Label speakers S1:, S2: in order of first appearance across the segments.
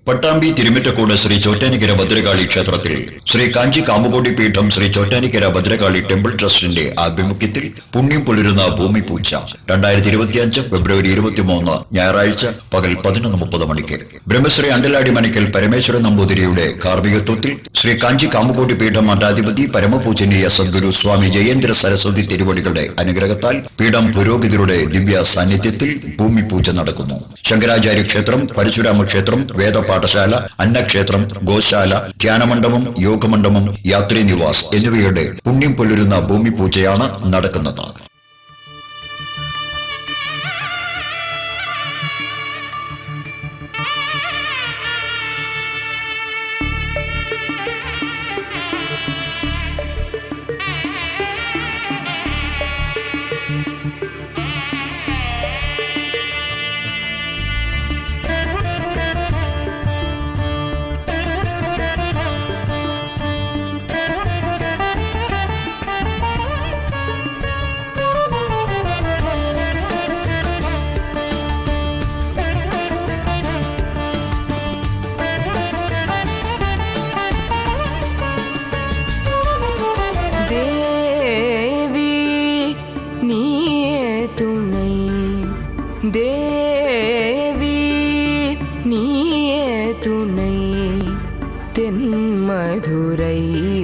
S1: പട്ടാമ്പി തിരുമിറ്റക്കോട് ശ്രീ ചോറ്റാനിക്കര ഭദ്രകാളി ക്ഷേത്രത്തിൽ ശ്രീ കാഞ്ചി കാമുകോടി പീഠം ശ്രീ ചോറ്റാനിക്കര ഭദ്രകാളി ടെമ്പിൾ ട്രസ്റ്റിന്റെ ആഭിമുഖ്യത്തിൽ പുണ്യം പുലരുന്ന ഭൂമി പൂജ 2025 ഫെബ്രുവരി 23 ഞായറാഴ്ച പകൽ 11:30 മണിക്ക് ബ്രഹ്മശ്രീ അണ്ടലാടി മനക്കൽ പരമേശ്വരൻ നമ്പൂതിരിയുടെ കാർമ്മികത്വത്തിൽ ശ്രീ കാഞ്ചി കാമുകോടി പീഠം മഠാധിപതി പരമപൂജനീയ സദ്ഗുരു സ്വാമി ജയേന്ദ്ര സരസ്വതി തിരുവടികളുടെ അനുഗ്രഹത്താൽ പീഠം പുരോഹിതരുടെ ദിവ്യ സാന്നിധ്യത്തിൽ ഭൂമി പൂജ നടക്കുന്നു. ശങ്കരാചാര്യ ക്ഷേത്രം, പരശുരാമ ക്ഷേത്രം, വേദപാഠശാല, അന്നക്ഷേത്രം, ഗോശാല, ധ്യാനമണ്ഡപം, യോഗമണ്ഡപം, യാത്രീ നിവാസ് എന്നിവയുടെ പുണ്യം പുലരുന്ന ഭൂമി പൂജയാണ് നടക്കുന്നത്.
S2: தேவி நீயே துணை தென்மதுரை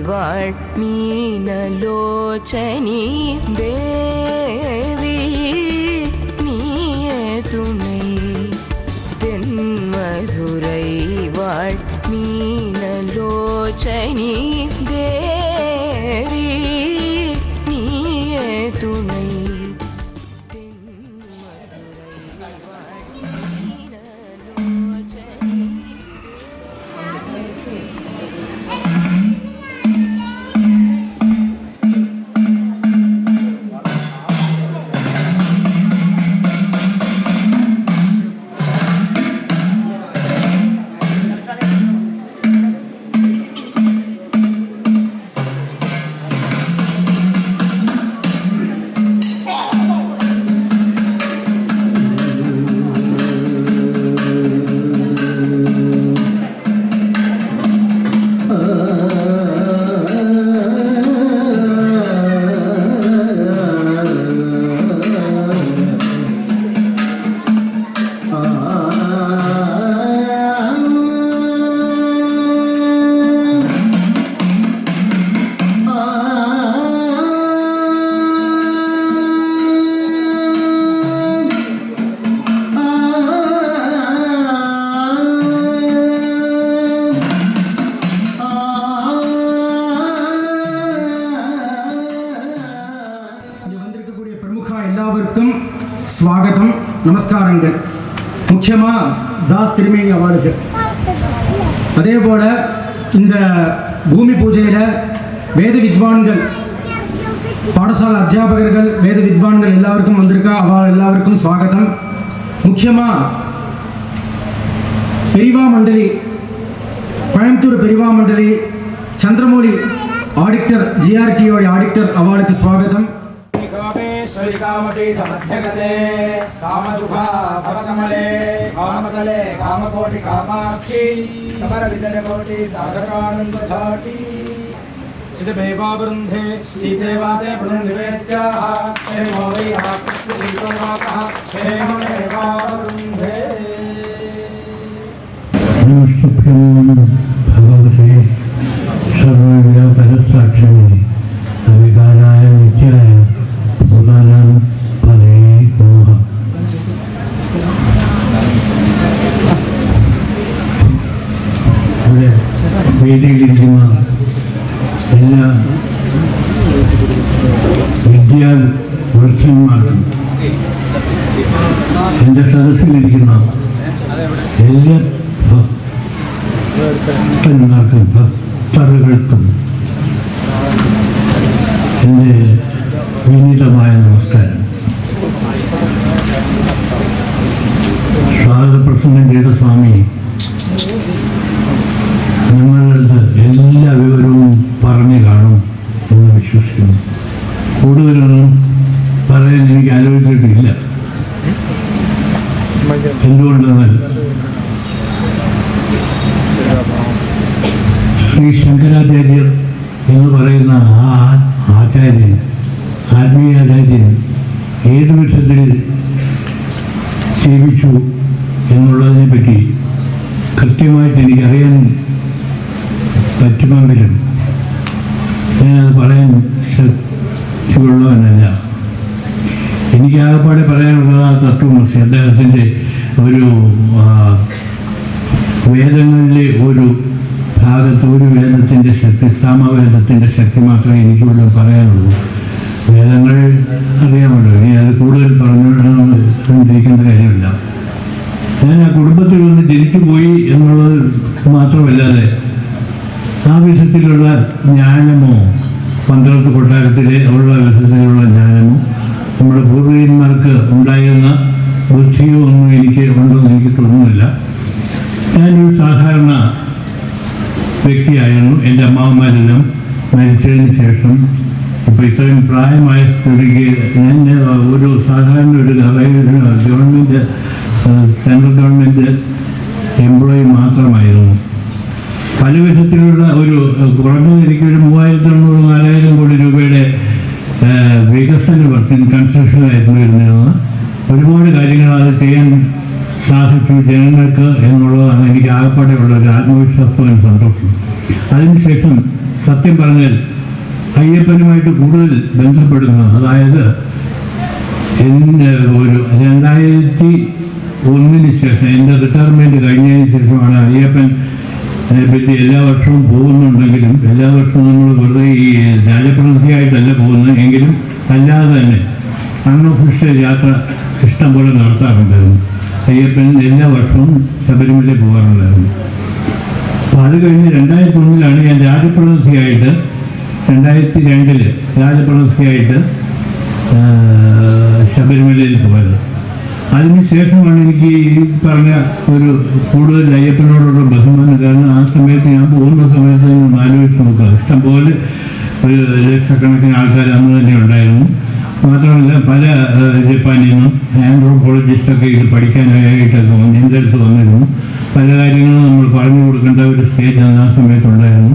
S2: வாழ் மீனலோச்சனி தேவி நீயே துணை தென்மதுரை வாழ் மீனலோச்சனி தேவி நீயே துணை
S3: எல்லாருக்கும் ஸ்வாகதம், நமஸ்காரங்கள். முக்கியமாக தாஸ் திருமேனி அவார்டுக்கு. அதே போல் இந்த பூமி பூஜையில் வேத வித்வான்கள், பாடசாலை அத்தியாபகர்கள், வேத வித்வான்கள் எல்லாருக்கும் வந்திருக்கா. அவள் எல்லாருக்கும் ஸ்வாகதம். முக்கியமாக பெரிவா மண்டலி, கோயம்புத்தூர் பெரிவா மண்டலி சந்திரமௌலி ஆடிட்டர், ஜிஆர்டிஓ ஆடிட்டர், அவளுக்கு ஸ்வாகதம்.
S4: कामपीठमध्यगते कामदुघा भवकमले कामतले कामकोटि कामाक्षी कमरविदरकोटि साधकानन्दधाटी सिद्धमेवावृन्धे सीतेवाते पुनर्निवेद्याः हेमो वै आकृष्य सीतोवाकः हेममेवावृन्धे
S5: भगवते सर्वव्यापरसाक्षिणे अविकाराय नित्याय भूतानां फले नमः. ഇവിടെ വേദിയിലിരിക്കുന്ന എല്ലാ വിദ്യാവൃക്ഷന്മാർക്കും എൻ്റെ സദസ്സിലിരിക്കുന്ന എല്ലാ ഭക്തന്മാർക്കും ഭക്തർകൾക്കും എൻ്റെ വിനീതമായ നമസ്കാരം. സ്വാഗത പ്രസംഗം ചെയ്ത സ്വാമി നിങ്ങളുടെ എല്ലാ വിവരവും പറഞ്ഞു കാണും എന്ന് വിശ്വസിക്കുന്നു. കൂടുതലൊന്നും പറയാൻ എനിക്ക് ആലോചിച്ചിട്ടില്ല. എന്തുകൊണ്ടെന്നാൽ ശ്രീ ശങ്കരാചാര്യർ എന്ന് പറയുന്ന ആ ആചാര്യൻ, ആത്മീയാചാര്യൻ ഏത് വിധത്തിൽ ജീവിച്ചു എന്നുള്ളതിനെ പറ്റി കൃത്യമായിട്ട് എനിക്കറിയാൻ പറ്റുമെങ്കിലും ഞാനത് പറയാൻ ശക്തിയുള്ളവനല്ല. എനിക്ക് ആകെപ്പാടെ പറയാനുള്ളത് ആ തത്വമസി, അദ്ദേഹത്തിൻ്റെ ഒരു വേദങ്ങളിലെ ഒരു ഭാഗത്ത് ഒരു വേദത്തിൻ്റെ ശക്തി, സാമവേദത്തിൻ്റെ ശക്തി മാത്രമേ എനിക്കിവിടെ പറയാനുള്ളൂ. വേദങ്ങൾ അറിയാമല്ലോ, ഇനി അത് കൂടുതൽ പറഞ്ഞുകൊണ്ടിരിക്കേണ്ട കാര്യമില്ല. ഞാൻ ആ കുടുംബത്തിൽ വന്ന് ജനിച്ചു പോയി എന്നുള്ളത് മാത്രമല്ലാതെ ആ വിധത്തിലുള്ള ജ്ഞാനമോ പന്തളത്ത് കൊട്ടാരത്തിലെ ഉള്ള വിധത്തിലുള്ള ജ്ഞാനമോ നമ്മുടെ പൂർവികന്മാർക്ക് ഉണ്ടായിരുന്ന ബുദ്ധിയോ ഒന്നും എനിക്ക് ഉണ്ടെന്ന് എനിക്ക് തോന്നുന്നില്ല. ഞാനൊരു സാധാരണ വ്യക്തിയായിരുന്നു. എൻ്റെ അമ്മാവന്മാരെല്ലാം മരിച്ചതിന് ശേഷം ഇപ്പോൾ ഇത്രയും പ്രായമായ സ്ഥിതിക്ക് ഞാൻ ഒരു സാധാരണ ഒരു ഗവൺമെൻറ്, സെൻട്രൽ ഗവൺമെൻറ് എംപ്ലോയി മാത്രമായിരുന്നു. പല വിധത്തിലുള്ള ഒരു കുറഞ്ഞത് എനിക്കൊരു 3500-4000 കോടി രൂപയുടെ വികസന കൺസ്ട്രക്ഷനായിരുന്നു വരുന്നതെന്ന്. ഒരുപാട് കാര്യങ്ങൾ അത് ചെയ്യാൻ സാധിച്ചു ജനങ്ങൾക്ക് എന്നുള്ളതാണ് എനിക്ക് ആകപ്പാടെയുള്ള ഒരു ആത്മവിശ്വാസവും സന്തോഷം. അതിനുശേഷം സത്യം പറഞ്ഞാൽ അയ്യപ്പനുമായിട്ട് കൂടുതൽ ബന്ധപ്പെടുന്നു. അതായത് ഒരു 2001 ശേഷം എൻ്റെ റിട്ടയർമെൻറ്റ് കഴിഞ്ഞതിന് ശേഷമാണ് അയ്യപ്പൻ പറ്റി എല്ലാ വർഷവും പോകുന്നുണ്ടെങ്കിലും എല്ലാ വർഷവും നമ്മൾ വെറുതെ ഈ രാജപ്രതിനിധിയായിട്ടല്ല പോകുന്നത്, എങ്കിലും അല്ലാതെ തന്നെ അൺഒഫീഷ്യൽ യാത്ര ഇഷ്ടം പോലെ നടത്താറുണ്ടായിരുന്നു. അയ്യപ്പൻ എല്ലാ വർഷവും ശബരിമല പോകാറുണ്ടായിരുന്നു. അപ്പോൾ അത് കഴിഞ്ഞ് 2001 ഞാൻ രാജപ്രതിനിധിയായിട്ട്, 2002 രാജപ്രതിനിധിയായിട്ട് ശബരിമലയിൽ പോയത്. അതിനുശേഷമാണ് എനിക്ക് ഈ പറഞ്ഞ ഒരു കൂടുതൽ അയ്യപ്പനോടുള്ള ബഹുമാനം. കാരണം ആ സമയത്ത് ഞാൻ പോകുന്ന സമയത്ത് ഒന്ന് ആലോചിച്ച് നോക്കുക, ഇഷ്ടംപോലെ ഒരു ലക്ഷക്കണക്കിന് ആൾക്കാർ അന്ന് തന്നെ ഉണ്ടായിരുന്നു. മാത്രമല്ല പല ജപ്പാനിൽ നിന്നും ആന്ത്രോപോളജിസ്റ്റൊക്കെ ഇത് പഠിക്കാനായിട്ടൊക്കെ എൻ്റെ അടുത്ത് വന്നിരുന്നു. പല കാര്യങ്ങളും നമ്മൾ പറഞ്ഞു കൊടുക്കേണ്ട ഒരു സ്റ്റേജ് ആ സമയത്തുണ്ടായിരുന്നു.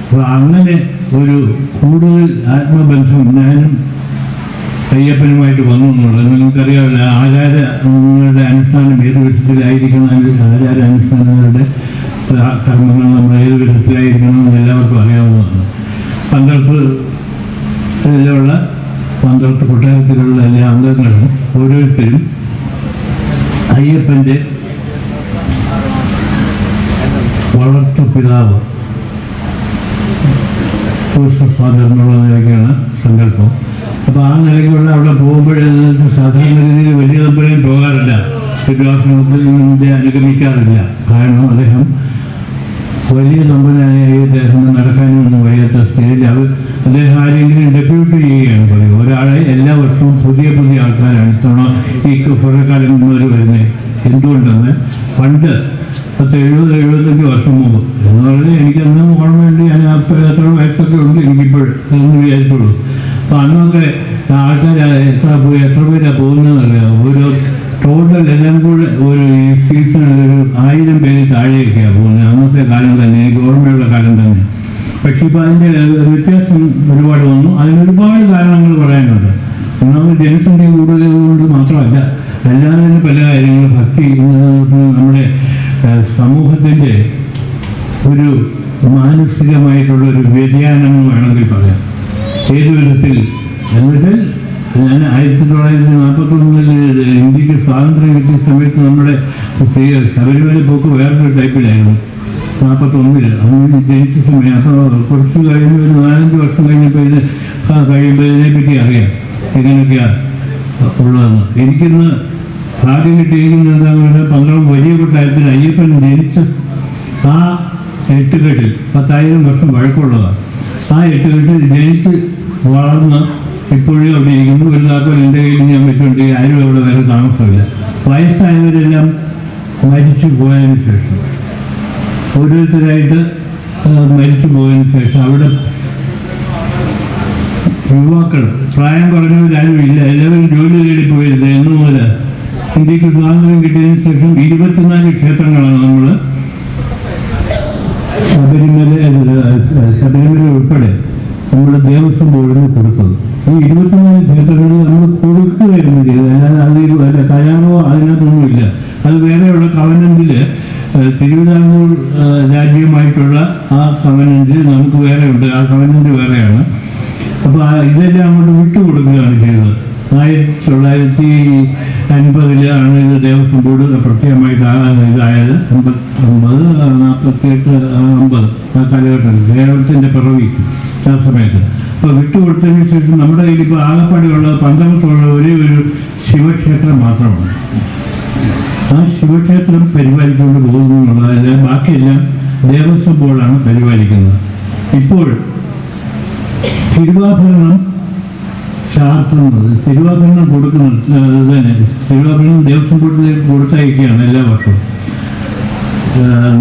S5: അപ്പോൾ അങ്ങനെ ഒരു കൂടുതൽ ആത്മബന്ധം ഞാനും അയ്യപ്പനുമായിട്ട് വന്നു എന്നുള്ളത് നിങ്ങൾക്കറിയാമല്ലോ. ആചാരങ്ങളുടെ അനുഷ്ഠാനം ഏത് വിധത്തിലായിരിക്കണം, ആചാരാനുഷ്ഠാനങ്ങളുടെ കർമ്മങ്ങൾ നമ്മൾ ഏത് വിധത്തിലായിരിക്കണം എന്ന് എല്ലാവർക്കും അറിയാവുന്നതാണ്. പന്തളത്ത് കൊട്ടാരത്തിലുള്ള എല്ലാ അംഗങ്ങളും ഓരോരുത്തരും അയ്യപ്പൻ്റെ വളർത്തു പിതാവ് ഫാദർ എന്നുള്ള നിലയ്ക്കാണ് സങ്കല്പം. അപ്പോൾ അപ്പോൾ ആ നിലയ്ക്കുള്ള അവിടെ പോകുമ്പോഴേ സാധാരണ രീതിയിൽ വലിയ തമ്പുരാൻ പോകാറില്ല, തിരുവാഭരണത്തിൻ്റെ അനുഗമിക്കാറില്ല. കാരണം അദ്ദേഹം വലിയ തമ്പുരാനായി അദ്ദേഹം നടക്കാനൊന്നും വയ്യാത്ത സ്റ്റേജിൽ അദ്ദേഹം ആരെങ്കിലും ഡെപ്യൂട്ട് ചെയ്യുകയാണ് പറയും. ഒരാളെ എല്ലാ വർഷവും പുതിയ പുതിയ ആൾക്കാരാണ് ഇത്തവണ ഈ കുറേ കാലം മുന്നോട്ട് വരുന്നത്. എന്തുകൊണ്ടെന്ന് പണ്ട് 70-75 വർഷം മുമ്പ് എന്ന് പറഞ്ഞാൽ എനിക്കന്ന് ഓർമ്മയുണ്ട്. ഞാൻ എത്ര വയസ്സൊക്കെ ഉണ്ട് എനിക്കിപ്പോൾ എന്ന് വിചാരിച്ചുള്ളൂ. അപ്പോൾ അന്നൊക്കെ ആൾക്കാർ എത്ര പേരാണ് പോകുന്നതെന്നറിയാം. ഓരോ ടോട്ടൽ എല്ലാം കൂടെ ഒരു സീസൺ 1000 പേര് താഴെയൊക്കെയാണ് പോകുന്നത് അന്നത്തെ കാലം തന്നെ, എനിക്ക് ഓർമ്മയുള്ള കാലം തന്നെ. പക്ഷെ ഇപ്പോൾ അതിൻ്റെ വ്യത്യാസം ഒരുപാട് വന്നു. അതിനൊരുപാട് കാരണങ്ങൾ പറയാനുണ്ട്. ഒന്നാമത് ജനസംഖ്യ കൂടുതൽ കൊണ്ട് മാത്രമല്ല, അല്ലാതെ തന്നെ പല കാര്യങ്ങളും ഭക്തി നമ്മുടെ സമൂഹത്തിൻ്റെ ഒരു മാനസികമായിട്ടുള്ള ഒരു വ്യതിയാനം എന്ന് വേണമെങ്കിൽ പറയാം. ഏതു വിധത്തിൽ എന്നിട്ട് ഞാൻ 1941 ഇന്ത്യക്ക് സ്വാതന്ത്ര്യം കിട്ടിയ സമയത്ത് നമ്മുടെ ശബരിമല പോക്ക് വേറൊരു ടൈപ്പിലായിരുന്നു. 41 അന്ന് ജനിച്ച സമയം. അപ്പോൾ കുറച്ച് കഴിഞ്ഞ് ഒരു 4-5 വർഷം കഴിഞ്ഞപ്പോൾ കഴിയുമ്പോൾ ഇതിനെപ്പറ്റി അറിയാം എങ്ങനെയൊക്കെയാണ് ഉള്ളതെന്ന്. എനിക്കിന്ന് ഭാഗ്യം കിട്ടിയിരിക്കുന്നത് എന്താണെന്ന് പറഞ്ഞാൽ 12 വലിയ കൊട്ടാരത്തിൽ അയ്യപ്പൻ ജനിച്ച ആ എട്ടുകെട്ടിൽ 10,000 വർഷം വഴക്കമുള്ളതാണ്. ആ എട്ടുകെട്ടിൽ ജനിച്ച് വളർന്ന് ഇപ്പോഴും അവിടെ ഇരിക്കുന്നു. ഒരു താക്കോൽ എൻ്റെ കയ്യിൽ ഞാൻ വെച്ചുകൊണ്ട് ആരും അവിടെ വേറെ താമസമില്ല. വയസ്സായവരെല്ലാം മരിച്ചു പോയതിന് ശേഷം ഓരോരുത്തരായിട്ട് മരിച്ചു പോയതിന് ശേഷം അവിടെ യുവാക്കൾ പ്രായം കുറഞ്ഞവരാരും ഇല്ല, എല്ലാവരും ജോലി തേടി പോയത്. എന്നു മുതൽ ഇന്ത്യക്ക് സ്വാതന്ത്ര്യം കിട്ടിയതിന് ശേഷം 24 ക്ഷേത്രങ്ങളാണ് നമ്മൾ ശബരിമല ഉൾപ്പെടെ നമ്മൾ ദേവസ്വം ബോർഡിന് കൊടുത്തത്. ഈ 24 ക്ഷേത്രങ്ങളിൽ നമ്മൾ കൊടുക്കുകയായിരുന്നു ചെയ്തത്, അല്ലാതെ അതിൽ കരാറോ അതിനകത്തൊന്നുമില്ല. അത് വേറെയുള്ള കവനന്റിൽ തിരുവിതാംകൂർ രാജ്യമായിട്ടുള്ള ആ കവനന്റിൽ നമുക്ക് വേറെ ഉണ്ട്, ആ കവനന്റ് വേറെയാണ്. അപ്പോൾ ഇതെല്ലാം അങ്ങോട്ട് വിട്ടുകൊടുക്കുകയാണ് ചെയ്തത്. 1950 ഇത് ദേവസ്വം ബോർഡ് പ്രത്യേകമായിട്ട് ഇതായത്. 48-50 ആ കാലഘട്ടത്തിൽ കേരളത്തിൻ്റെ പിറവി ആ സമയത്ത്. അപ്പോൾ വിട്ടുകൊടുത്തതിന് ശേഷം നമ്മുടെ കയ്യിൽ ഇപ്പോൾ ആകപ്പാടിയുള്ള പന്തളത്തുള്ള ഒരേ ഒരു ശിവക്ഷേത്രം മാത്രമാണ്. ആ ശിവക്ഷേത്രം പരിപാലിച്ചുകൊണ്ട് പോകുന്നു എന്നുള്ളതല്ല, ബാക്കിയെല്ലാം ദേവസ്വം ബോർഡാണ് പരിപാലിക്കുന്നത്. ഇപ്പോൾ തിരുവാഭരണം ചാർത്തുന്നത്, തിരുവാഭരണം കൊടുക്കുന്നത് തന്നെ തിരുവാഭരണം ദേവസ്വം ബോർഡിലേക്ക് കൊടുത്തയക്കുകയാണ് എല്ലാ വർഷവും.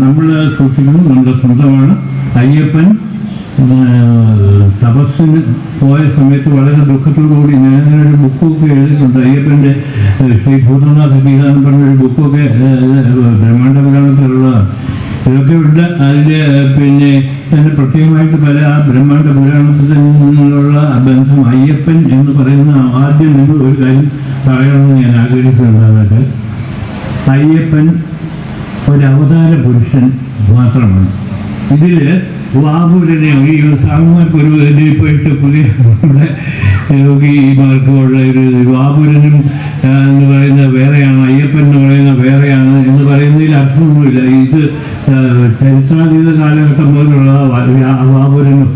S5: നമ്മൾ സൂക്ഷിക്കുന്നത് നമ്മുടെ സ്വന്തമാണ്. അയ്യപ്പൻ തപസ്സിന് പോയ സമയത്ത് വളരെ ദുഃഖത്തോടുകൂടി ഞാനൊരു ബുക്കൊക്കെ എഴുതിയിട്ടുണ്ട്. അയ്യപ്പൻ്റെ ശ്രീ ഭൂതനാഥ ഗീത എന്ന് പറഞ്ഞൊരു ബുക്കൊക്കെ ബ്രഹ്മാണ്ഡ പുരാണത്തിലുള്ളതാണ്. ഇതൊക്കെ ഉണ്ട്. അതിൽ പിന്നെ തന്നെ പ്രത്യേകമായിട്ട് പല ആ ബ്രഹ്മാണ്ഡ പുരാണത്തിൽ നിന്നുള്ള ബന്ധം അയ്യപ്പൻ എന്ന് പറയുന്ന ആദ്യം നിങ്ങൾ ഒരു കാര്യം പറയണമെന്ന് ഞാൻ ആഗ്രഹിക്കുന്നുണ്ടാകട്ടെ. അയ്യപ്പൻ ഒരു അവതാര പുരുഷൻ മാത്രമാണ്. ഇതിൽ വാപൂരനെ ഈ സാമൂഹ്യർക്ക് ഒരു ഇപ്പോഴത്തെ പുതിയ നമ്മുടെ യോഗിമാർക്കുള്ള ഒരു വാപൂരനും എന്ന് പറയുന്നത് വേറെയാണ്, അയ്യപ്പൻ എന്ന് പറയുന്നത് വേറെയാണ് എന്ന് പറയുന്നതിൽ അർത്ഥമൊന്നുമില്ല. ഇത് ചരിത്രാതീത കാലഘട്ടം പോലുള്ള വാപൂരനും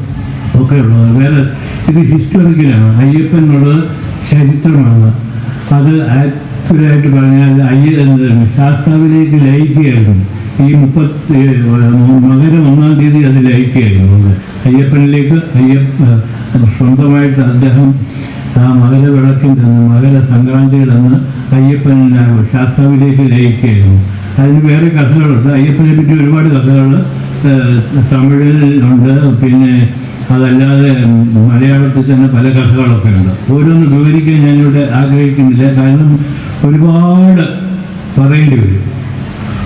S5: ഒക്കെ ഉള്ളത് വേറെ. ഇത് ഹിസ്റ്റോറിക്കലാണ്. അയ്യപ്പൻ എന്നുള്ളത് ചരിത്രമാണ്. അത് ആക്ച്വലായിട്ട് പറഞ്ഞാൽ ശാസ്താവിലേക്ക് ലയിക്കുകയായിരുന്നു. ഈ മകരം 1-ാം തീയതി അത് ലയിക്കുകയായിരുന്നു അയ്യപ്പനിലേക്ക്. സ്വന്തമായിട്ട് അദ്ദേഹം ആ മകരവിളക്കിൻ്റെ മകര സംക്രാന്തിയിലെന്ന് അയ്യപ്പൻ ശാസ്താവിലേക്ക് ലയിക്കുകയായിരുന്നു. അതിന് വേറെ കഥകളുണ്ട്. അയ്യപ്പനെ പറ്റി ഒരുപാട് കഥകൾ തമിഴിൽ ഉണ്ട്. പിന്നെ അതല്ലാതെ മലയാളത്തിൽ തന്നെ പല കഥകളൊക്കെ ഉണ്ട്. ഓരോന്ന് വിവരിക്കാൻ ഞാനിവിടെ ആഗ്രഹിക്കുന്നില്ല, കാരണം ഒരുപാട് പറയേണ്ടി വരും.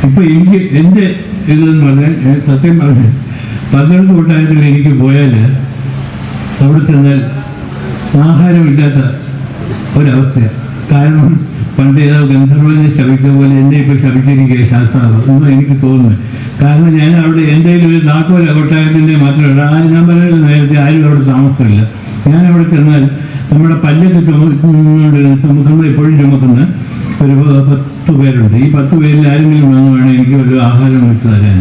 S5: ഇപ്പം എനിക്ക് എൻ്റെ ഇതെന്ന് പറഞ്ഞാൽ സത്യം പറഞ്ഞാൽ 12 കൊട്ടാരത്തിൽ എനിക്ക് പോയാൽ അവിടെ ചെന്നാൽ ആഹാരമില്ലാത്ത ഒരവസ്ഥയാണ്. കാരണം പണ്ട് ഏതോ ഗന്ധർവനെ ശപിച്ച പോലെ എന്നെ ഇപ്പോൾ ശപിച്ചിരിക്കുക ശാസ്ത്രാവ് എന്ന് എനിക്ക് തോന്നുന്നു. കാരണം ഞാൻ അവിടെ എൻ്റെ ഒരു താക്കോല കൊട്ടാരത്തിൻ്റെ മാത്രമല്ല, ഞാൻ പറയുന്നത് നേരത്തെ ആരും അവിടെ താമസമില്ല. ഞാൻ അവിടെ ചെന്നാൽ നമ്മുടെ പല്ലൊക്കെ നമ്മൾ എപ്പോഴും ചുമക്കുന്ന ഒരു 10 പേരുണ്ട്. ഈ 10 പേരിൽ ആരെങ്കിലും വന്ന് വേണം എനിക്ക് ഒരു ആഹാരം വെച്ച് തരാൻ.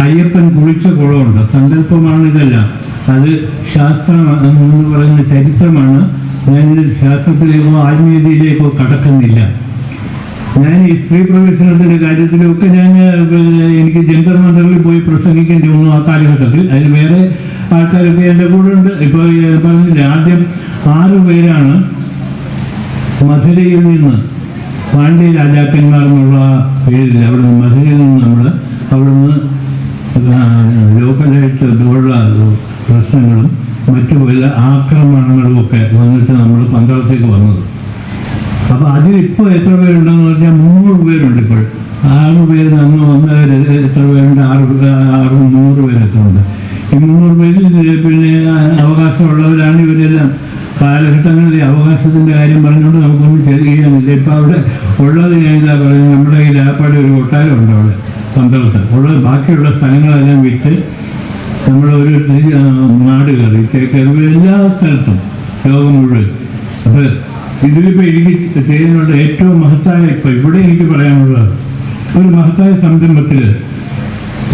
S5: അയ്യപ്പൻ കുളിച്ച കുളമുണ്ട്. സങ്കല്പമാണ് ഇതെല്ലാം. അത് ശാസ്ത്രം എന്ന് പറയുന്ന ചരിത്രമാണ്. ഞാനിത് ശാസ്ത്രത്തിലേക്കോ ആത്മീയതയിലേക്കോ കടക്കുന്നില്ല. ഞാൻ ഈ സ്ത്രീ പ്രവേശനത്തിൻ്റെ കാര്യത്തിലൊക്കെ എനിക്ക് ജന്തർ മന്ദറിൽ പോയി പ്രസംഗിക്കേണ്ടി വന്നു ആ കാലഘട്ടത്തിൽ. അതിന് വേറെ ആൾക്കാരൊക്കെ എൻ്റെ കൂടെ ഉണ്ട്. ഇപ്പോൾ പറഞ്ഞില്ല, ആദ്യം 6 പേരാണ് മധുരയിൽ നിന്ന്, പാണ്ഡ്യ രാജാക്കന്മാർ എന്നുള്ള പേരിൽ അവിടുന്ന് മധുരയിൽ നിന്ന് നമ്മൾ അവിടുന്ന് ലോക്കലായിട്ട് ഉള്ള പ്രശ്നങ്ങളും മറ്റു പല ആക്രമണങ്ങളും ഒക്കെ വന്നിട്ട് നമ്മൾ പന്തളത്തേക്ക് വന്നത്. അപ്പോൾ അതിലിപ്പോൾ എത്ര പേരുണ്ടെന്ന് പറഞ്ഞാൽ 300 പേരുണ്ട്. ഇപ്പോൾ 6 പേര് അന്ന് വന്നവർ എത്ര പേരുണ്ട്? 300 പേര് എത്ര ഉണ്ട്? ഈ 300 പേരിൽ പിന്നെ അവകാശമുള്ളവരാണ് ഇവരെല്ലാം. കാലഘട്ടങ്ങളിലെ അവകാശത്തിൻ്റെ കാര്യം പറഞ്ഞുകൊണ്ട് നമുക്കൊന്നും ചെയ്യാനില്ല. ഇപ്പം അവിടെ ഉള്ളത് ഞാനിതാ പറയുന്നത്, നമ്മുടെ ഈ ലാപ്പാടി ഒരു കൊട്ടാരം ഉണ്ട് അവിടെ പന്തളത്ത് ഉള്ളത്. ബാക്കിയുള്ള സ്ഥലങ്ങളെല്ലാം വിറ്റ് നമ്മളൊരു നാട് കയറി ചേക്കറി എല്ലാ സ്ഥലത്തും ലോകം മുഴുവൻ. അപ്പോൾ ഇതിലിപ്പോൾ എനിക്ക് ചെയ്യാനുള്ള ഏറ്റവും മഹത്തായ, ഇപ്പോൾ ഇവിടെ എനിക്ക് പറയാനുള്ള ഒരു മഹത്തായ സംരംഭത്തിൽ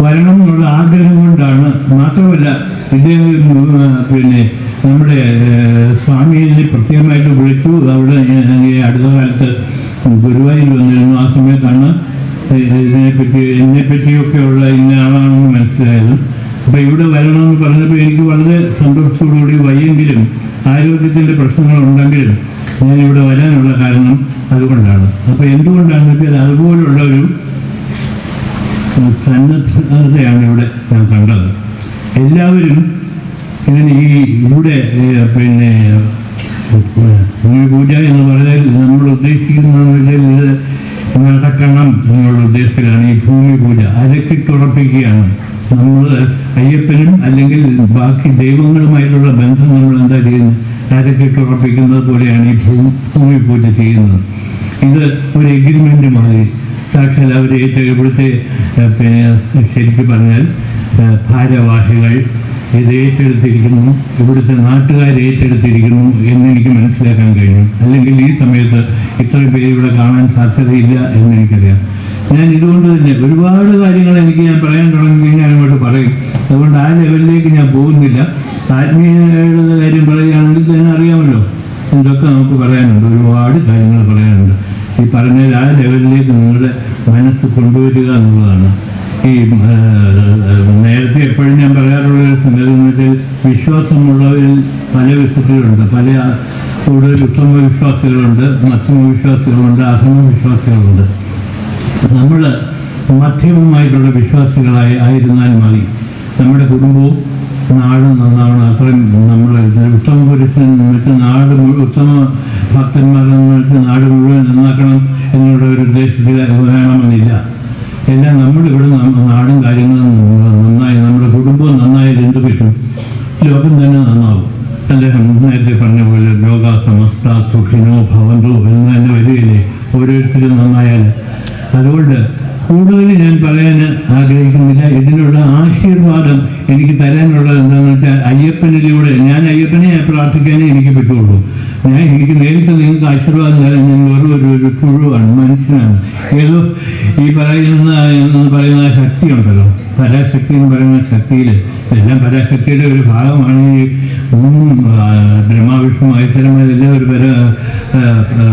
S5: വരണം എന്നുള്ള ആഗ്രഹം കൊണ്ടാണ്. മാത്രമല്ല ഇദ്ദേഹം പിന്നെ നമ്മുടെ സ്വാമിയെ പ്രത്യേകമായിട്ട് വിളിച്ചു. അവിടെ അടുത്ത കാലത്ത് ഗുരുവായൂർ വന്നിരുന്നു. ആ സമയത്താണ് എന്നെപ്പറ്റിയൊക്കെയുള്ള ഇന്ന ആളാണെന്ന് മനസ്സിലായത്. അപ്പോൾ ഇവിടെ വരണമെന്ന് പറഞ്ഞപ്പോൾ എനിക്ക് വളരെ സന്തോഷത്തോടുകൂടി, വയ്യെങ്കിലും ആരോഗ്യത്തിൻ്റെ പ്രശ്നങ്ങളുണ്ടെങ്കിലും ഞാനിവിടെ വരാനുള്ള കാരണം അതുകൊണ്ടാണ്. അപ്പോൾ എന്തുകൊണ്ടാണെന്ന് വെച്ചാൽ അതുപോലുള്ള ഒരു സന്നദ്ധതയാണ് ഇവിടെ ഞാൻ കണ്ടത്. എല്ലാവരും ഇതിന് ഇവിടെ പിന്നെ പൂജ എന്ന് പറഞ്ഞാൽ നമ്മൾ ഉദ്ദേശിക്കുന്ന ഇത് നടക്കണം എന്നുള്ള ഉദ്ദേശത്തിലാണ് ഈ ഭൂമി പൂജ. അരക്കിട്ടുറപ്പിക്കുകയാണ് നമ്മൾ അയ്യപ്പനും അല്ലെങ്കിൽ ബാക്കി ദൈവങ്ങളുമായിട്ടുള്ള ബന്ധം നമ്മൾ എന്താ ചെയ്യുന്നത്? അരക്കിട്ടുറപ്പിക്കുന്നത് പോലെയാണ് ഈ ഭൂമി പൂജ ചെയ്യുന്നത്. ഇത് ഒരു എഗ്രിമെൻ്റ് മാതിരി സാക്ഷാൽ അവർ ഇവിടുത്തെ പിന്നെ ശരിക്കും പറഞ്ഞാൽ ഭാരവാഹികൾ ഇത് ഏറ്റെടുത്തിരിക്കുന്നു, ഇവിടുത്തെ നാട്ടുകാർ ഏറ്റെടുത്തിരിക്കുന്നു എന്നെനിക്ക് മനസ്സിലാക്കാൻ കഴിഞ്ഞു. അല്ലെങ്കിൽ ഈ സമയത്ത് ഇത്രയും പേര് ഇവിടെ കാണാൻ സാധ്യതയില്ല എന്നെനിക്കറിയാം. ഞാൻ ഇതുകൊണ്ട് തന്നെ ഒരുപാട് കാര്യങ്ങൾ ഞാൻ പറയാൻ തുടങ്ങി ഞാൻ അങ്ങോട്ട് പറയും. അതുകൊണ്ട് ആ ലെവലിലേക്ക് ഞാൻ പോകുന്നില്ല. ആത്മീയതയുടെ കാര്യം പറയുകയാണെങ്കിൽ തന്നെ അറിയാമല്ലോ എന്തൊക്കെ നമുക്ക് പറയാനുണ്ട്, ഒരുപാട് കാര്യങ്ങൾ പറയാനുണ്ട്. ഈ പറഞ്ഞാൽ ആ ലെവലിലേക്ക് നിങ്ങളുടെ മനസ്സ് കൊണ്ടുവരിക എന്നുള്ളതാണ്. ഈ നേരത്തെ എപ്പോഴും ഞാൻ പറയാറുള്ളൊരു സംഗതി എന്ന് വെച്ചാൽ വിശ്വാസമുള്ളവരിൽ പല വിധത്തിലുണ്ട്. കൂടുതൽ ഉത്തമ വിശ്വാസികളുണ്ട്, മധ്യമ വിശ്വാസികളുണ്ട്, അധമ വിശ്വാസികളുണ്ട്. നമ്മൾ മധ്യമമായിട്ടുള്ള ആയിരുന്നാൽ മതി. നമ്മുടെ കുടുംബവും നാടും നന്നാവണം. അത്രയും നമ്മൾ ഉത്തമ പുരുഷൻ വെച്ച് നാട് ഉത്തമ ഭക്തന്മാരെന്ന് വെച്ച് നാട് മുഴുവൻ നന്നാക്കണം എന്നുള്ള ഒരു ഉദ്ദേശത്തിൽ വേണമെന്നില്ല. എല്ലാം നമ്മളിവിടെ നാടും കാര്യങ്ങളും നന്നായി, നമ്മുടെ കുടുംബവും നന്നായാൽ എന്ത് പറ്റും? ലോകം തന്നെ നന്നാവും. അദ്ദേഹം നേരത്തെ പറഞ്ഞ പോലെ ലോക സമസ്ത സുഖിനോ ഭവന്തോ എന്ന് തന്നെ വരികയില്ലേ ഓരോരുത്തരും നന്നായാൽ. അതുകൊണ്ട് കൂടുതൽ ഞാൻ പറയാൻ ആഗ്രഹിക്കുന്നില്ല. ഇതിനുള്ള ആശീർവാദം എനിക്ക് തരാനുള്ളത് എന്താണെന്ന് വെച്ചാൽ അയ്യപ്പനിലൂടെ ഞാൻ അയ്യപ്പനെ പ്രാർത്ഥിക്കാനേ എനിക്ക് പറ്റുള്ളൂ. എനിക്ക് നേരിട്ട് നിങ്ങൾക്ക് ആശീർവാദം തരാൻ ഞാൻ ഒരു പുഴുവാണ്, മനുഷ്യനാണ്. ഏതോ ഈ പറയുന്ന ശക്തിയുണ്ടല്ലോ, പരാശക്തി എന്ന് പറയുന്ന ശക്തിയിൽ എല്ലാം പരാശക്തിയുടെ ഒരു ഭാഗമാണ്. ഈ ബ്രഹ്മാവിഷ്ണു മഹേശ്വരന്മാരെല്ലാം ഒരു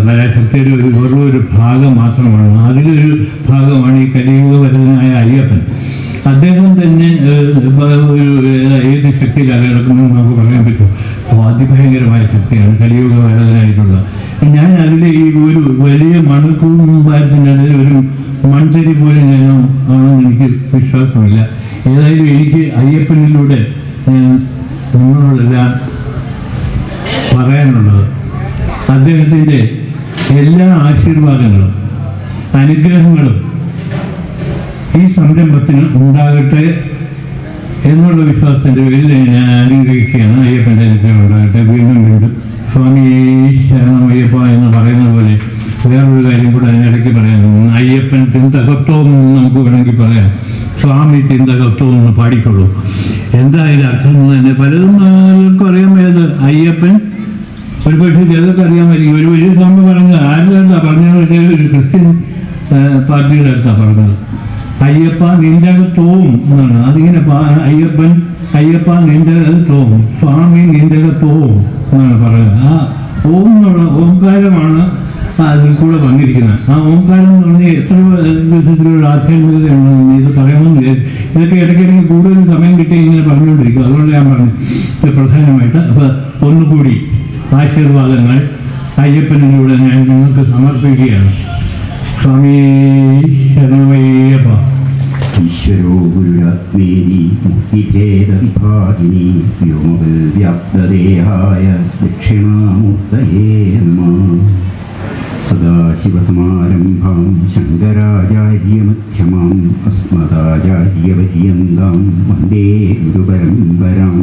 S5: പരാശക്തിയുടെ ഒരു ഭാഗം മാത്രമാണ്. അതിലൊരു ഭാഗമാണ് ഈ കലിയുഗവരനായ അയ്യപ്പൻ. അദ്ദേഹം തന്നെ ഏത് ശക്തിയിലാണ് കിടക്കുന്നതെന്ന് നമുക്ക് പറയാൻ പറ്റും. അതിഭയങ്കരമായ ശക്തിയാണ് കലിയുഗവരനായിട്ടുള്ള. ഞാൻ അതിലെ ഈ ഒരു വലിയ മണക്കൂമ്പാരത്തിൻ്റെ അതിൽ ഒരു മൺതരി പോലും ഞാൻ ആണെന്ന് എനിക്ക് വിശ്വാസമില്ല. ഏതായാലും എനിക്ക് അയ്യപ്പനിലൂടെ നിങ്ങളോടെല്ലാം പറയാനുള്ളത് അദ്ദേഹത്തിൻ്റെ എല്ലാ ആശീർവാദങ്ങളും അനുഗ്രഹങ്ങളും ഈ സംരംഭത്തിന് ഉണ്ടാകട്ടെ എന്നുള്ള വിശ്വാസത്തിൻ്റെ പേരിൽ ഞാൻ അനുഗ്രഹിക്കുകയാണ്. അയ്യപ്പൻ്റെ അനുഗ്രഹം ഉണ്ടാകട്ടെ. വീണ്ടും വീണ്ടും സ്വാമി ശരണമയ്യപ്പ എന്ന് പറയുന്ന പോലെ വേറൊരു കാര്യം കൂടെ അതിനിടയ്ക്ക് പറയാം. അയ്യപ്പൻ തിന്തകത്വം എന്ന് നമുക്ക് വേണമെങ്കിൽ പറയാം. സ്വാമി തിന്തകത്വം എന്ന് പാടിക്കൊള്ളൂ. എന്താ അതിൻ്റെ അർത്ഥം എന്ന് തന്നെ പലതും ആർക്കും അറിയാൻ വയ്യാത്. അയ്യപ്പൻ ഒരു പക്ഷേ ചിലർക്ക് അറിയാമായിരിക്കും. ഒരു വലിയ സ്വാമി പറഞ്ഞത് ആരുടെ അടുത്താണ് പറഞ്ഞത്? ഒരു ക്രിസ്ത്യൻ പാർട്ടിയുടെ അടുത്താണ് പറഞ്ഞത്. അയ്യപ്പ നിന്റകത്വവും എന്നാണ്. അതിങ്ങനെ അയ്യപ്പ നിന്റകത്വവും സ്വാമി നിന്റകത്വവും എന്നാണ് പറയുന്നത്. ആ ഓം എന്നുള്ള ഓംകാരമാണ് അതിൽ കൂടെ വന്നിരിക്കുന്നത്. ആ ഓംകാരം എന്ന് പറഞ്ഞാൽ എത്ര വിധത്തിലുള്ള ആധ്യാത്മികതയുണ്ടെന്ന് ഇത് പറയണമെന്ന് ഇതൊക്കെ ഇടയ്ക്കിടയ്ക്ക് കൂടുതൽ സമയം കിട്ടി ഇങ്ങനെ പറഞ്ഞുകൊണ്ടിരിക്കും. അതുകൊണ്ട് ഞാൻ പറഞ്ഞു ഇത് പ്രധാനമായിട്ട്. അപ്പോൾ ഒന്നുകൂടി ആശീർവാദങ്ങൾ അയ്യപ്പനിലൂടെ ഞാൻ നിങ്ങൾക്ക് സമർപ്പിക്കുകയാണ്. സ്വാമി ശരണമയ്യപ്പ.
S6: ഈശ്വരോ ഗുരുരാത്മേനി മുക്തിഭേദവിഭാഗിനി വ്യോമവ്യാപ്തദേഹായ ദക്ഷിണാമൂർത്തയേ നമഃ. സദാശിവസമാരംഭാം ശങ്കരാചാര്യമധ്യമാം അസ്മദാചാര്യപര്യന്താം വന്ദേ ഗുരുപരമ്പരാം.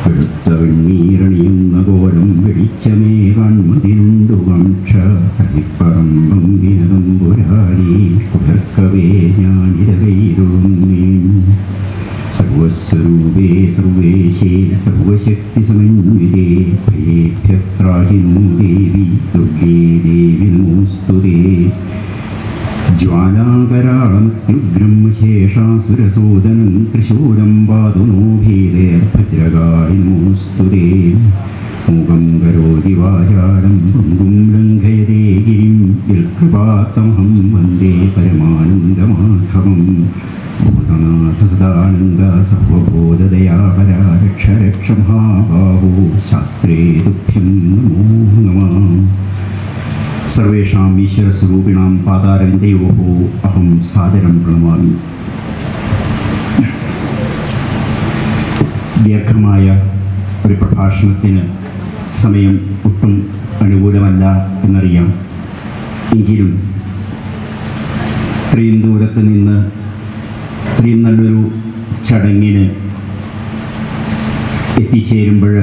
S6: വെളുത്ത വെണ്ണീരണിയുന്ന കോലം വെളിച്ചമേ കൺമതിനുണ്ടു കാക്ഷ തളിപ്പറമ്പം വിനതമ്പുരാരി പുലർക്കവേ ഞാനിരകൈരുന്നേ. സർവസ്വരൂപേ സർവേശേ സർവശക്തി സമന്വിതേ ഭയേഭ്യത്രാഹിനോ ദേവി ദുർഗേ ദേവി നമോസ്തുതേ. ജ്വാലാകരാളമത്യുഗ്രം ശേഷാസുരസൂദനം ത്രിശൂലം പാതുനോ ഭീതേർഭദ്രകാളി നമോസ്തുതേ. മൂകം കരോതി വാചാലം പങ്കും ലംഘയതേ ഗിരിം യൽകൃപാത്തമഹം വന്ദേ പരമാനന്ദമാധവം. ഭൂതനാഥ സദാനന്ദ സർവബോധദയാപര രക്ഷ രക്ഷ മഹാബാഹോ ശാസ്ത്രേ തുഭ്യം നമോ നമഃ. സർവേഷാം ഈശ്വരസ്വരൂപിണാം പാതാരവിന്ദയോः അഹം സാദരം പ്രണമാമി. ദീർഘമായ ഒരു പ്രഭാഷണത്തിന് സമയം ഒട്ടും അനുകൂലമല്ല എന്നറിയാം. എങ്കിലും ഇത്രയും ദൂരത്ത് നിന്ന് ഇത്രയും നല്ലൊരു ചടങ്ങിന് എത്തിച്ചേരുമ്പോൾ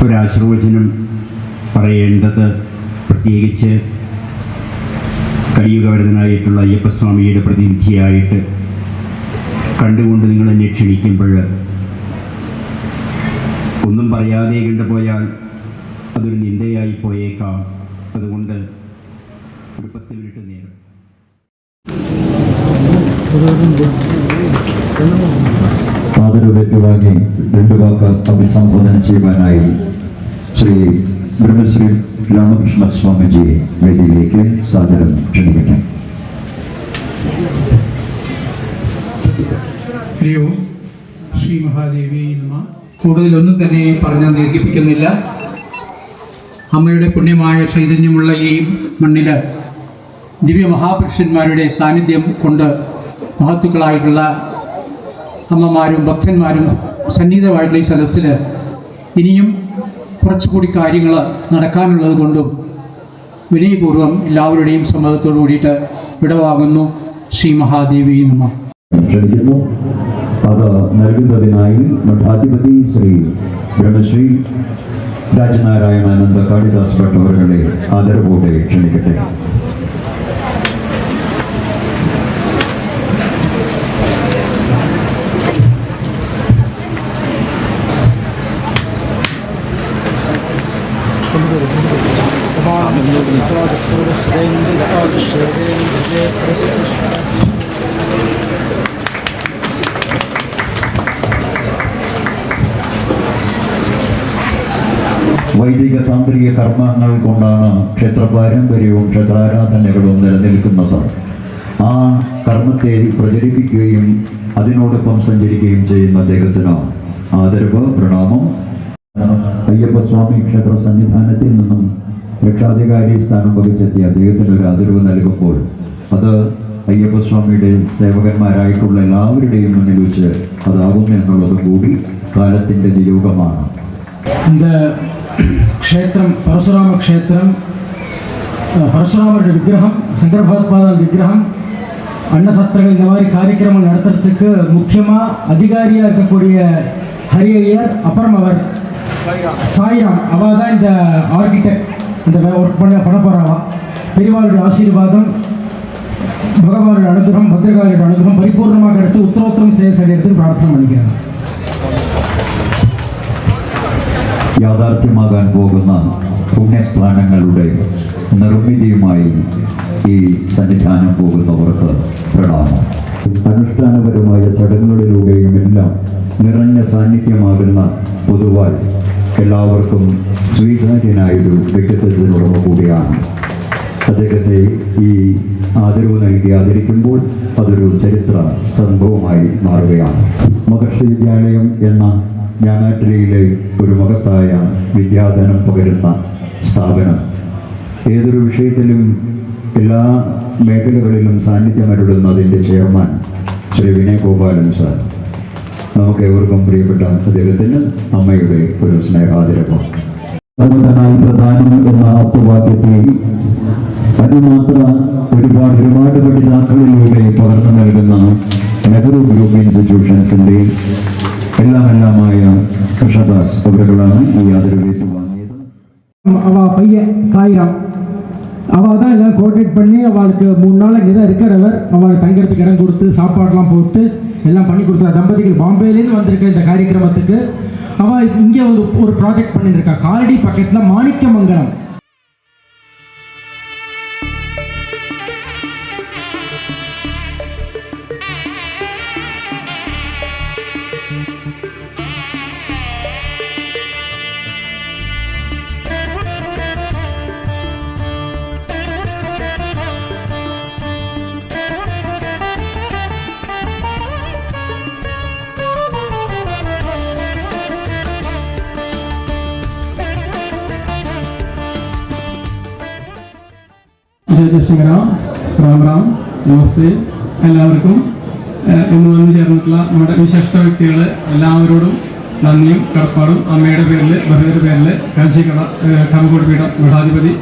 S6: ഒരാശീർവചനം പറയേണ്ടത്, പ്രത്യേകിച്ച് കലിയുഗവരതനായിട്ടുള്ള അയ്യപ്പസ്വാമിയുടെ പ്രതിനിധിയായിട്ട് കണ്ടുകൊണ്ട് നിങ്ങളെന്നെ ക്ഷണിക്കുമ്പോൾ ഒന്നും പറയാതെ കണ്ടുപോയാൽ അതൊരു നിന്ദയായി പോയേക്കാം. അതുകൊണ്ട് ഒരു 10 മിനിറ്റ് നേരം
S1: ആദരവേറ്റുവാങ്ങി 2 വാക്ക് അഭിസംബോധന ചെയ്യുവാനായി ശ്രീ ബ്രഹ്മശ്രീ രാമകൃഷ്ണ സ്വാമിജിയെ വേദിയിലേക്ക് സാദരം ക്ഷണിക്കട്ടെ.
S7: ഹരിയോ ശ്രീ മഹാദേവി നമ. കൂടുതലൊന്നും തന്നെ പറഞ്ഞാൽ ദീർഘിപ്പിക്കുന്നില്ല. അമ്മയുടെ പുണ്യമായ ചൈതന്യമുള്ള ഈ മണ്ണിൽ ദിവ്യ മഹാപുരുഷന്മാരുടെ സാന്നിധ്യം കൊണ്ട് മഹത്തുക്കളായിട്ടുള്ള അമ്മമാരും ഭക്തന്മാരും സന്നിഹിതമായിട്ടുള്ള ഈ സദസ്സിൽ ഇനിയും കുറച്ചുകൂടി കാര്യങ്ങൾ നടക്കാനുള്ളത് കൊണ്ടും വിനയപൂർവ്വം എല്ലാവരുടെയും സമ്മതത്തോടു കൂടിയിട്ട് വിടവാങ്ങുന്നു. ശ്രീ മഹാദേവി നമ.
S1: ക്ഷണിക്കുന്നു. അത് നൽകുന്നതിനായി മഠാധിപതി ശ്രീ ബ്രഹ്മശ്രീ രാജനാരായണാനന്ദ കാളിദാസ് ഭട്ട് അവരുടെ ആദരവോടെ ക്ഷണിക്കട്ടെ. വൈദിക താന്ത്രിക കർമ്മങ്ങൾ കൊണ്ടാണ് ക്ഷേത്ര പാരമ്പര്യവും ക്ഷേത്രാരാധനകളും നിലനിൽക്കുന്നത്. ആ കർമ്മത്തെ പ്രചരിപ്പിക്കുകയും അതിനോടൊപ്പം സഞ്ചരിക്കുകയും ചെയ്യുന്ന അദ്ദേഹത്തിന് ആദരവ് പ്രണാമം. അയ്യപ്പസ്വാമി ക്ഷേത്ര സന്നിധാനത്തിൽ നിന്നും രക്ഷാധികാരി സ്ഥാനം വഹിച്ചെത്തിയ അദ്ദേഹത്തിന് ഒരു ആദരവ് നൽകുമ്പോൾ അത് അയ്യപ്പസ്വാമിയുടെ സേവകന്മാരായിട്ടുള്ള എല്ലാവരുടെയും മുന്നിൽ വെച്ച് അതാകും എന്നുള്ളത് കൂടി കാലത്തിൻ്റെ നിയോഗമാണ്.
S3: இந்த க்ஷேத்திரம் பரசுராம க்ஷேத்திரம், பரசுராமருடைய விக்கிரகம், சங்கர பகவத்பாதால் விக்கிரகம், அன்னசத்திரங்கள் இந்த மாதிரி காரியக்கிரமம் நடத்துறதுக்கு முக்கியமாக அதிகாரியாக இருக்கக்கூடிய ஹரி ஐயர், அப்புறம் அவர் சாய்ராம், அவள் தான் இந்த ஆர்கிடெக்ட், இந்த ஒர்க் பண்ண போகிறாவா. பெரியவாளுடைய ஆசீர்வாதம், பகவானுடைய அனுகிரகம், பத்ரகாளியோட அனுகிரகம் பரிபூர்ணமாக கிடச்சி உத்தரோத்தரம் செய்யறதுக்கு பிரார்த்தனை பண்ணிக்கிறாங்க.
S1: യാഥാർത്ഥ്യമാകാൻ പോകുന്ന പുണ്യസ്ഥാനങ്ങളുടെ നിർമ്മിതിയുമായി ഈ സന്നിധാനം പോകുന്നവർക്ക് പ്രണാമം. അനുഷ്ഠാനപരമായ ചടങ്ങുകളിലൂടെയും എല്ലാം നിറഞ്ഞ സാന്നിധ്യമാകുന്ന പൊതുവാൾ എല്ലാവർക്കും സ്വീകാര്യനായൊരു വ്യക്തിത്വത്തിനുടമ കൂടിയാണ്. അദ്ദേഹത്തെ ഈ ആദരവ് നൽകി ആദരിക്കുമ്പോൾ അതൊരു ചരിത്ര സംഭവമായി മാറുകയാണ്. മഹർഷി വിദ്യാലയം എന്ന ഞാനാട്ടിലെ ഒരു മഹത്തായ വിദ്യാധനം പകരുന്ന സ്ഥാപനം ഏതൊരു വിഷയത്തിലും എല്ലാ മേഖലകളിലും സാന്നിധ്യമരുളുന്ന അതിൻ്റെ ചെയർമാൻ ശ്രീ വിനയ് ഗോപാലൻ സാർ, നമുക്ക് ഏവർക്കും പ്രിയപ്പെട്ട അദ്ദേഹത്തിന് അമ്മയുടെ ഒരു സ്നേഹാദരവ്. സർവ്വധനായി പ്രധാനം എന്ന ആപ്തവാക്യത്തെ അതിമാത്ര ഒരുപാട് പഠിതാക്കളിലൂടെ പകർന്നു നൽകുന്ന നെഹ്റു ഗ്രൂപ്പ് ഇൻസ്റ്റിറ്റ്യൂഷൻസിൻ്റെ എല്ലാമായ കൃഷ്ണദാസ് അവരുകളാണ് ഈ ആദരവേറ്റു വാങ്ങിയത്.
S3: அவள் பையன் சாய்ராம், அவள் தான் எல்லாம் கோஆர்டினேட் பண்ணி அவளுக்கு 3 நாள் இங்கே தான் இருக்கிறவர். அவளுக்கு தங்கிறதுக்கு இடம் கொடுத்து சாப்பாடெலாம் போட்டு எல்லாம் பண்ணி கொடுத்தா. தம்பதிகள் பாம்பேலேருந்து வந்திருக்க இந்த காரியக்கிரமத்துக்கு அவள் இங்கே ஒரு ப்ராஜெக்ட் பண்ணிட்டு இருக்கா. காலடி பக்கத்தில் மாணிக்கமங்கலம்.
S8: ജയശങ്കര, റാം റാം, നമസ്തേ. എല്ലാവർക്കും ഇന്ന് വന്നു ചേർന്നിട്ടുള്ള നമ്മുടെ വിശിഷ്ട വ്യക്തികൾ എല്ലാവരോടും നന്ദിയും കടപ്പാടും അമ്മയുടെ പേരിൽ ബഹുവിൻ്റെ പേരിൽ കാമകോടി പീഠം മഠാധിപതി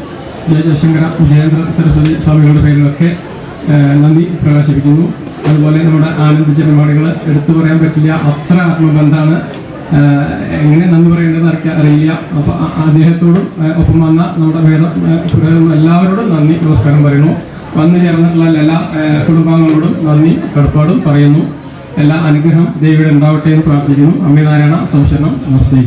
S8: ജയശങ്കര വിജയേന്ദ്ര സരസ്വതി സ്വാമികളുടെ പേരിലൊക്കെ നന്ദി പ്രകാശിപ്പിക്കുന്നു. അതുപോലെ നമ്മുടെ ആനന്ദ പരിപാടികൾ എടുത്തു പറയാൻ പറ്റില്ല, അത്ര ആത്മബന്ധമാണ്. എങ്ങനെ നന്ദി പറയേണ്ടതെന്ന് അറിയില്ല. അപ്പോൾ അദ്ദേഹത്തോടും ഒപ്പം വന്ന നമ്മുടെ എല്ലാവരോടും നന്ദി നമസ്കാരം പറയുന്നു. വന്നു ചേർന്നിട്ടുള്ള എല്ലാ കുടുംബാംഗങ്ങളോടും നന്ദി കടപ്പാടും പറയുന്നു. എല്ലാ അനുഗ്രഹം ദേവിയുടെ ഉണ്ടാവട്ടെ എന്ന് പ്രാർത്ഥിക്കുന്നു. അമ്മനാരായണ സംശരണം. നമസ്തേ.